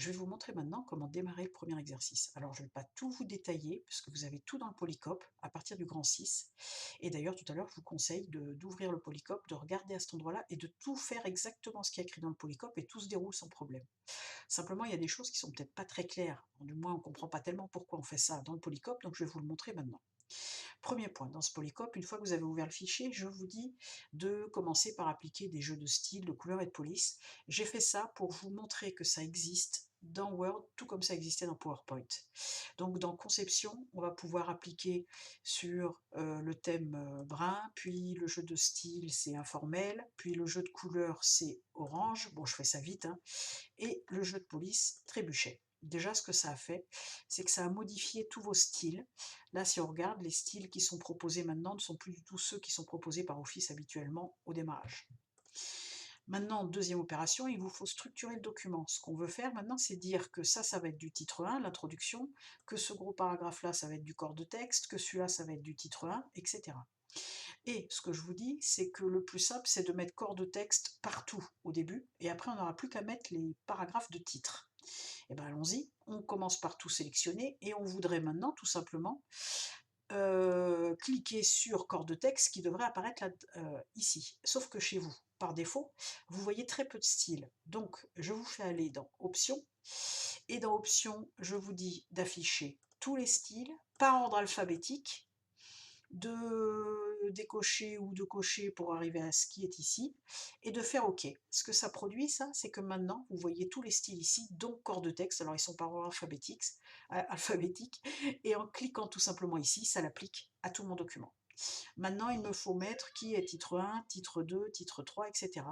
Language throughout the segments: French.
Je vais vous montrer maintenant comment démarrer le premier exercice. Alors, je ne vais pas tout vous détailler, puisque vous avez tout dans le Polycope à partir du grand 6. Et d'ailleurs, tout à l'heure, je vous conseille d'ouvrir le Polycope, de regarder à cet endroit-là et de tout faire exactement ce qui est écrit dans le Polycope et tout se déroule sans problème. Simplement, il y a des choses qui sont peut-être pas très claires. Du moins, on ne comprend pas tellement pourquoi on fait ça dans le Polycope, donc je vais vous le montrer maintenant. Premier point, dans ce Polycope, une fois que vous avez ouvert le fichier, je vous dis de commencer par appliquer des jeux de style, de couleurs et de police. J'ai fait ça pour vous montrer que ça existe dans Word, tout comme ça existait dans PowerPoint. Donc dans Conception, on va pouvoir appliquer sur le thème brun, puis le jeu de style c'est informel, puis le jeu de couleurs c'est orange, bon je fais ça vite, hein, et le jeu de police trébuchet. Déjà, ce que ça a fait, c'est que ça a modifié tous vos styles. Là, si on regarde, les styles qui sont proposés maintenant ne sont plus du tout ceux qui sont proposés par Office habituellement au démarrage. Maintenant, deuxième opération, il vous faut structurer le document. Ce qu'on veut faire maintenant, c'est dire que ça va être du titre 1, l'introduction, que ce gros paragraphe-là, ça va être du corps de texte, que celui-là, ça va être du titre 1, etc. Et ce que je vous dis, c'est que le plus simple, c'est de mettre corps de texte partout au début, et après, on n'aura plus qu'à mettre les paragraphes de titre. Eh bien, allons-y, on commence par tout sélectionner, et on voudrait maintenant, tout simplement, cliquer sur corps de texte qui devrait apparaître là, ici. Sauf que chez vous, par défaut, vous voyez très peu de styles. Donc, je vous fais aller dans Options, et dans Options, je vous dis d'afficher tous les styles, par ordre alphabétique, de décocher ou de cocher pour arriver à ce qui est ici, et de faire OK. Ce que ça produit, ça, c'est que maintenant, vous voyez tous les styles ici, donc corps de texte, alors ils sont par ordre alphabétique, et en cliquant tout simplement ici, ça l'applique à tout mon document. Maintenant, il me faut mettre qui est titre 1, titre 2, titre 3, etc.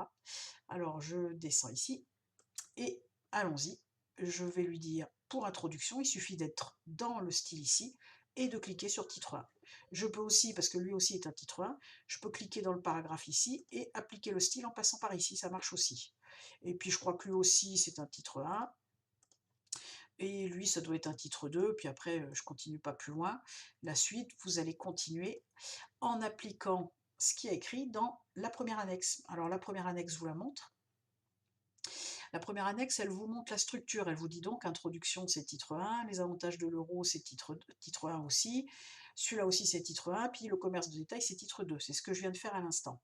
Alors, je descends ici, et allons-y. Je vais lui dire, pour introduction, il suffit d'être dans le style ici, et de cliquer sur titre 1. Je peux aussi, parce que lui aussi est un titre 1, je peux cliquer dans le paragraphe ici, et appliquer le style en passant par ici, ça marche aussi. Et puis je crois que lui aussi c'est un titre 1, et lui ça doit être un titre 2, puis après je continue pas plus loin. La suite, vous allez continuer en appliquant ce qui est écrit dans la première annexe. Alors la première annexe, je vous la montre. La première annexe, elle vous montre la structure. Elle vous dit donc introduction, c'est titre 1, les avantages de l'euro, c'est titre 1 aussi, celui-là aussi c'est titre 1, puis le commerce de détail, c'est titre 2. C'est ce que je viens de faire à l'instant.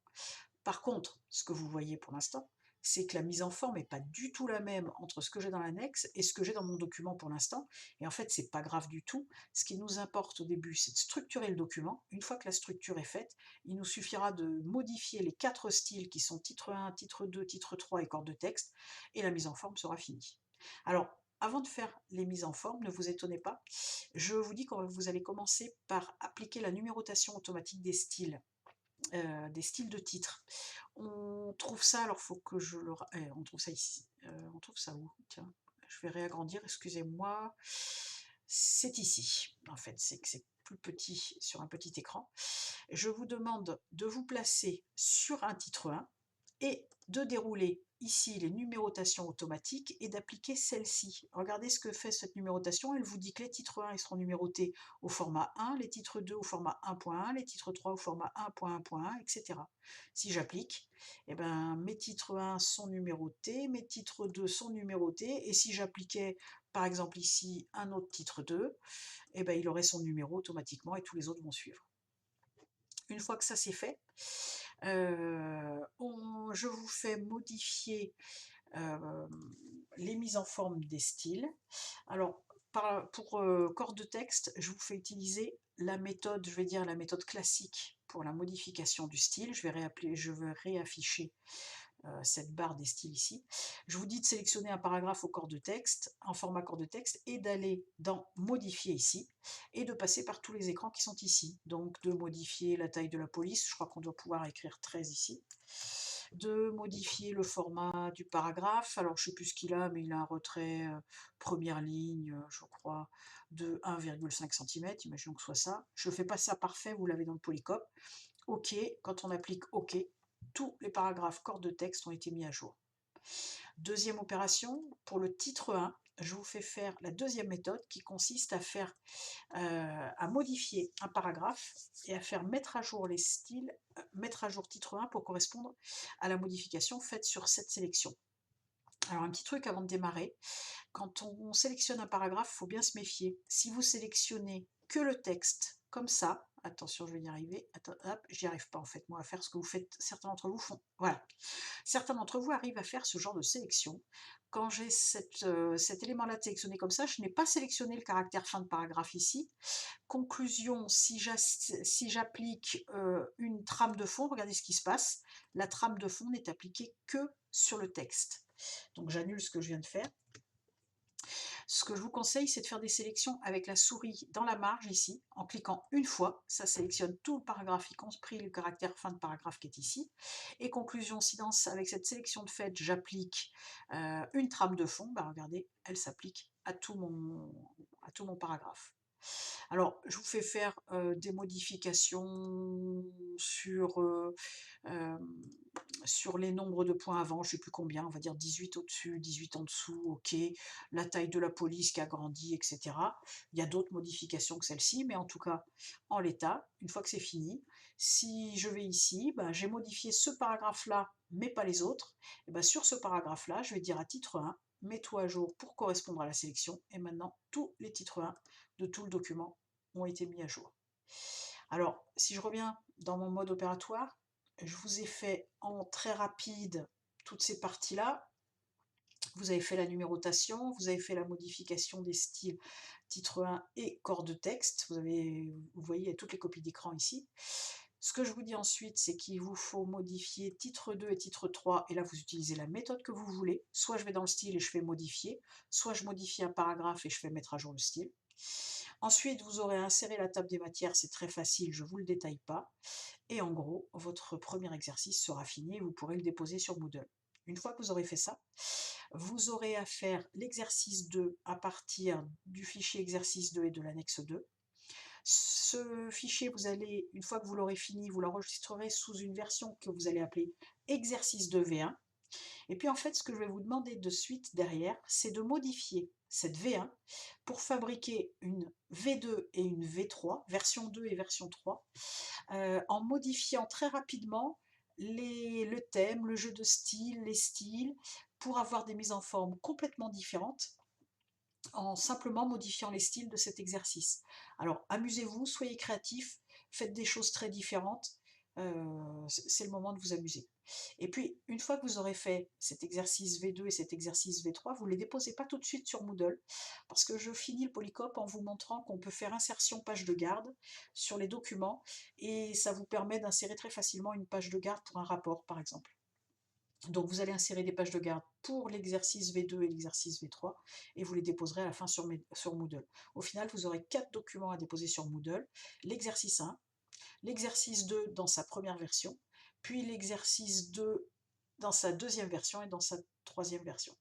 Par contre, ce que vous voyez pour l'instant, c'est que la mise en forme n'est pas du tout la même entre ce que j'ai dans l'annexe et ce que j'ai dans mon document pour l'instant. Et en fait, c'est pas grave du tout. Ce qui nous importe au début, c'est de structurer le document. Une fois que la structure est faite, il nous suffira de modifier les 4 styles qui sont titre 1, titre 2, titre 3 et corps de texte, et la mise en forme sera finie. Alors, avant de faire les mises en forme, ne vous étonnez pas, je vous dis que vous allez commencer par appliquer la numérotation automatique des styles de titres. On trouve ça, alors faut que je le... on trouve ça ici. On trouve ça où? Tiens, je vais réagrandir, excusez-moi. C'est ici, en fait, c'est que c'est plus petit sur un petit écran. Je vous demande de vous placer sur un titre 1 et de dérouler ici les numérotations automatiques et d'appliquer celle-ci. Regardez ce que fait cette numérotation, elle vous dit que les titres 1 ils seront numérotés au format 1, les titres 2 au format 1.1, les titres 3 au format 1.1.1, etc. Si j'applique, eh ben, mes titres 1 sont numérotés, mes titres 2 sont numérotés, et si j'appliquais par exemple ici un autre titre 2, eh ben, il aurait son numéro automatiquement et tous les autres vont suivre. Une fois que ça c'est fait, je vous fais modifier les mises en forme des styles. Alors, pour corps de texte, je vous fais utiliser la méthode, je vais dire la méthode classique pour la modification du style. Je vais réafficher cette barre des styles ici. Je vous dis de sélectionner un paragraphe au corps de texte, en format corps de texte, et d'aller dans modifier ici, et de passer par tous les écrans qui sont ici. Donc de modifier la taille de la police, je crois qu'on doit pouvoir écrire 13 ici. De modifier le format du paragraphe, alors je ne sais plus ce qu'il a, mais il a un retrait première ligne, je crois, de 1,5 cm, imaginons que ce soit ça. Je ne fais pas ça parfait, vous l'avez dans le Polycope. OK, quand on applique OK, tous les paragraphes corps de texte ont été mis à jour. Deuxième opération, pour le titre 1, je vous fais faire la deuxième méthode qui consiste à modifier un paragraphe et à faire mettre à jour les styles, mettre à jour titre 1 pour correspondre à la modification faite sur cette sélection. Alors un petit truc avant de démarrer, quand on sélectionne un paragraphe, il faut bien se méfier. Si vous sélectionnez que le texte, comme ça, attention je vais y arriver, attends, hop, j'y arrive pas en fait moi à faire ce que vous faites, certains d'entre vous font, voilà. Certains d'entre vous arrivent à faire ce genre de sélection. Quand j'ai cet élément-là sélectionné comme ça, je n'ai pas sélectionné le caractère fin de paragraphe ici. Conclusion, si j'applique une trame de fond, regardez ce qui se passe. La trame de fond n'est appliquée que sur le texte. Donc j'annule ce que je viens de faire. Ce que je vous conseille, c'est de faire des sélections avec la souris dans la marge ici, en cliquant une fois, ça sélectionne tout le paragraphe, y compris le caractère fin de paragraphe qui est ici. Et conclusion, si avec cette sélection de fait, j'applique une trame de fond, bah regardez, elle s'applique à tout mon paragraphe. Alors, je vous fais faire des modifications sur, sur les nombres de points avant, je ne sais plus combien, on va dire 18 au-dessus, 18 en dessous, ok, la taille de la police qui a grandi, etc. Il y a d'autres modifications que celle-ci, mais en tout cas, en l'état, une fois que c'est fini, si je vais ici, ben, j'ai modifié ce paragraphe-là, mais pas les autres, et ben, sur ce paragraphe-là, je vais dire à titre 1, mets-toi à jour pour correspondre à la sélection, et maintenant, tous les titres 1 de tout le document ont été mis à jour. Alors, si je reviens dans mon mode opératoire, je vous ai fait en très rapide toutes ces parties-là. Vous avez fait la numérotation, vous avez fait la modification des styles titre 1 et corps de texte. Vous voyez, il y a toutes les copies d'écran ici. Ce que je vous dis ensuite, c'est qu'il vous faut modifier titre 2 et titre 3, et là vous utilisez la méthode que vous voulez. Soit je vais dans le style et je fais modifier, soit je modifie un paragraphe et je fais mettre à jour le style. Ensuite, vous aurez inséré la table des matières, c'est très facile, je ne vous le détaille pas. Et en gros, votre premier exercice sera fini et vous pourrez le déposer sur Moodle. Une fois que vous aurez fait ça, vous aurez à faire l'exercice 2 à partir du fichier exercice 2 et de l'annexe 2. Ce fichier, une fois que vous l'aurez fini, vous l'enregistrerez sous une version que vous allez appeler exercice 2 V1. Et puis en fait, ce que je vais vous demander de suite derrière, c'est de modifier cette V1 pour fabriquer une V2 et une V3, version 2 et version 3, en modifiant très rapidement le thème, le jeu de style, les styles, pour avoir des mises en forme complètement différentes, en simplement modifiant les styles de cet exercice. Alors amusez-vous, soyez créatifs, faites des choses très différentes, c'est le moment de vous amuser. Et puis, une fois que vous aurez fait cet exercice V2 et cet exercice V3, vous ne les déposez pas tout de suite sur Moodle, parce que je finis le Polycope en vous montrant qu'on peut faire insertion page de garde sur les documents, et ça vous permet d'insérer très facilement une page de garde pour un rapport, par exemple. Donc vous allez insérer des pages de garde pour l'exercice V2 et l'exercice V3 et vous les déposerez à la fin sur Moodle. Au final, vous aurez 4 documents à déposer sur Moodle. L'exercice 1, l'exercice 2 dans sa première version, puis l'exercice 2 dans sa deuxième version et dans sa troisième version.